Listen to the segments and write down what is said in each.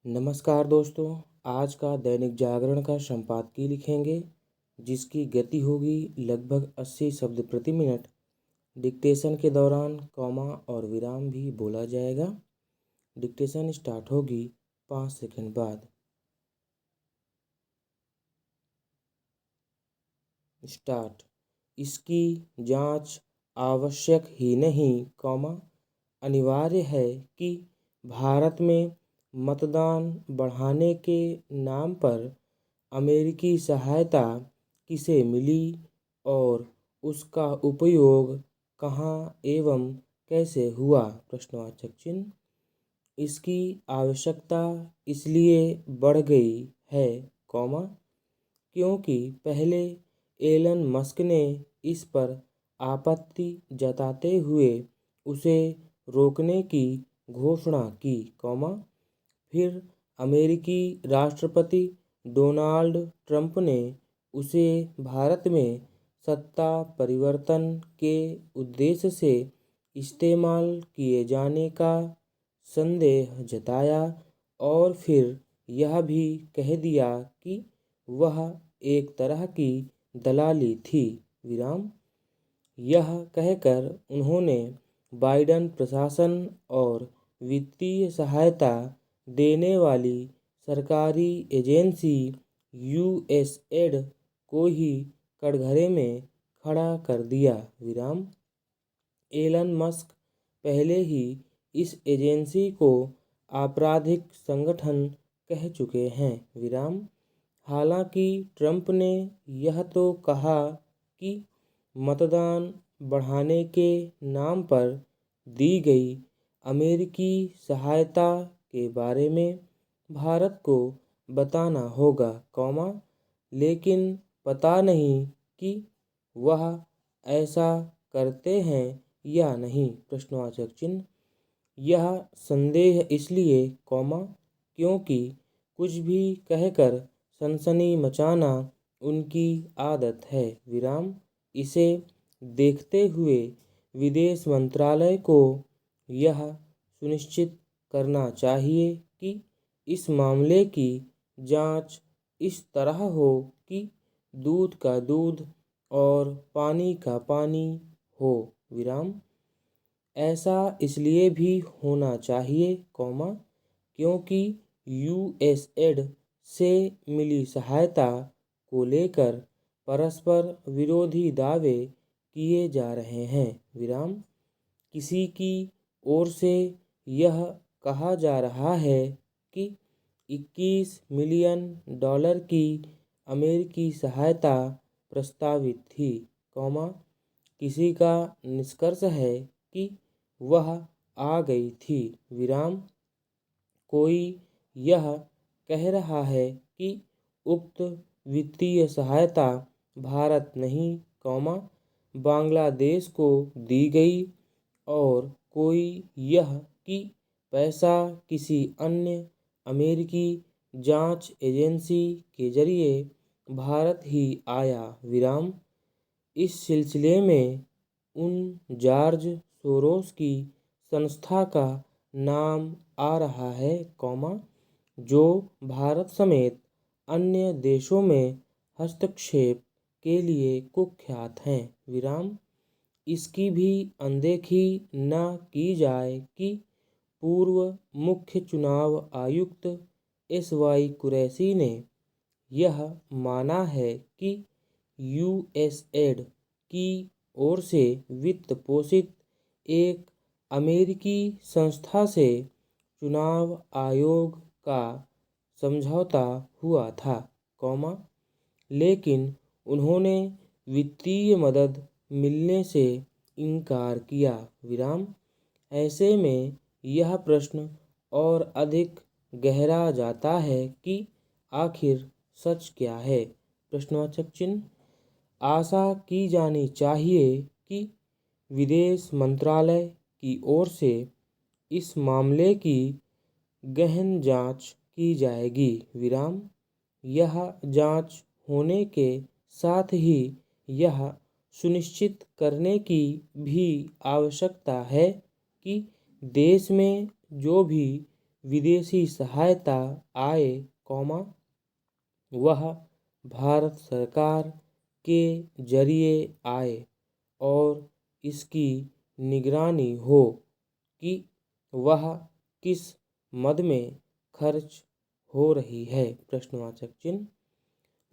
नमस्कार दोस्तों। आज का दैनिक जागरण का संपादकीय लिखेंगे जिसकी गति होगी लगभग 80 शब्द प्रति मिनट। डिक्टेशन के दौरान कॉमा और विराम भी बोला जाएगा। डिक्टेशन स्टार्ट होगी 5 सेकंड बाद। स्टार्ट। इसकी जांच आवश्यक ही नहीं, कॉमा अनिवार्य है कि भारत में मतदान बढ़ाने के नाम पर अमेरिकी सहायता किसे मिली और उसका उपयोग कहाँ एवं कैसे हुआ? प्रश्नवाचक चिन्ह। इसकी आवश्यकता इसलिए बढ़ गई है, कॉमा क्योंकि पहले एलन मस्क ने इस पर आपत्ति जताते हुए उसे रोकने की घोषणा की, कॉमा फिर अमेरिकी राष्ट्रपति डोनाल्ड ट्रंप ने उसे भारत में सत्ता परिवर्तन के उद्देश्य से इस्तेमाल किए जाने का संदेह जताया और फिर यह भी कह दिया कि वह एक तरह की दलाली थी, विराम। यह कहकर उन्होंने बाइडेन प्रशासन और वित्तीय सहायता देने वाली सरकारी एजेंसी यूएसएड को ही कटघरे में खड़ा कर दिया, विराम। एलन मस्क पहले ही इस एजेंसी को आपराधिक संगठन कह चुके हैं, विराम। हालांकि ट्रंप ने यह तो कहा कि मतदान बढ़ाने के नाम पर दी गई अमेरिकी सहायता के बारे में भारत को बताना होगा, कॉमा लेकिन पता नहीं कि वह ऐसा करते हैं या नहीं? प्रश्नवाचक चिन्ह। यह संदेह इसलिए, कॉमा क्योंकि कुछ भी कहकर सनसनी मचाना उनकी आदत है, विराम। इसे देखते हुए विदेश मंत्रालय को यह सुनिश्चित करना चाहिए कि इस मामले की जांच इस तरह हो कि दूध का दूध और पानी का पानी हो, विराम। ऐसा इसलिए भी होना चाहिए, कॉमा क्योंकि यूएसएड से मिली सहायता को लेकर परस्पर विरोधी दावे किए जा रहे हैं, विराम। किसी की ओर से यह कहा जा रहा है कि 21 मिलियन डॉलर की अमेरिकी सहायता प्रस्तावित थी, कॉमा किसी का निष्कर्ष है कि वह आ गई थी, विराम। कोई यह कह रहा है कि उक्त वित्तीय सहायता भारत नहीं, कॉमा बांग्लादेश को दी गई और कोई यह कि पैसा किसी अन्य अमेरिकी जांच एजेंसी के जरिए भारत ही आया, विराम। इस सिलसिले में उन जॉर्ज सोरोस की संस्था का नाम आ रहा है, कॉमा जो भारत समेत अन्य देशों में हस्तक्षेप के लिए कुख्यात हैं, विराम। इसकी भी अनदेखी न की जाए कि पूर्व मुख्य चुनाव आयुक्त एसवाई कुरैशी ने यह माना है कि यूएसएड की ओर से वित्त पोषित एक अमेरिकी संस्था से चुनाव आयोग का समझौता हुआ था, कॉमा लेकिन उन्होंने वित्तीय मदद मिलने से इनकार किया, विराम। ऐसे में यह प्रश्न और अधिक गहरा जाता है कि आखिर सच क्या है? प्रश्नवाचक चिन्ह। आशा की जानी चाहिए कि विदेश मंत्रालय की ओर से इस मामले की गहन जांच की जाएगी, विराम। यह जांच होने के साथ ही यह सुनिश्चित करने की भी आवश्यकता है कि देश में जो भी विदेशी सहायता आए, वह भारत सरकार के जरिए आए और इसकी निगरानी हो कि वह किस मद में खर्च हो रही है। प्रश्नवाचक चिन्ह।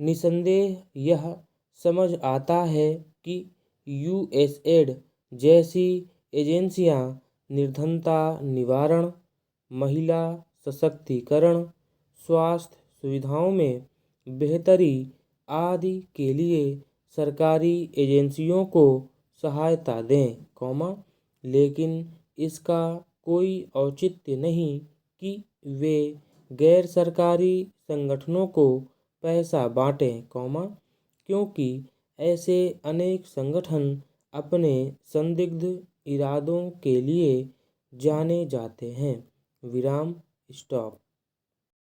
निसंदेह यह समझ आता है कि यूएसएड जैसी एजेंसियां निर्धनता निवारण, महिला सशक्तिकरण, स्वास्थ्य सुविधाओं में बेहतरी आदि के लिए सरकारी एजेंसियों को सहायता दें, लेकिन इसका कोई औचित्य नहीं कि वे गैर सरकारी संगठनों को पैसा बांटें, क्योंकि ऐसे अनेक संगठन अपने संदिग्ध इरादों के लिए जाने जाते हैं। विराम। स्टॉप।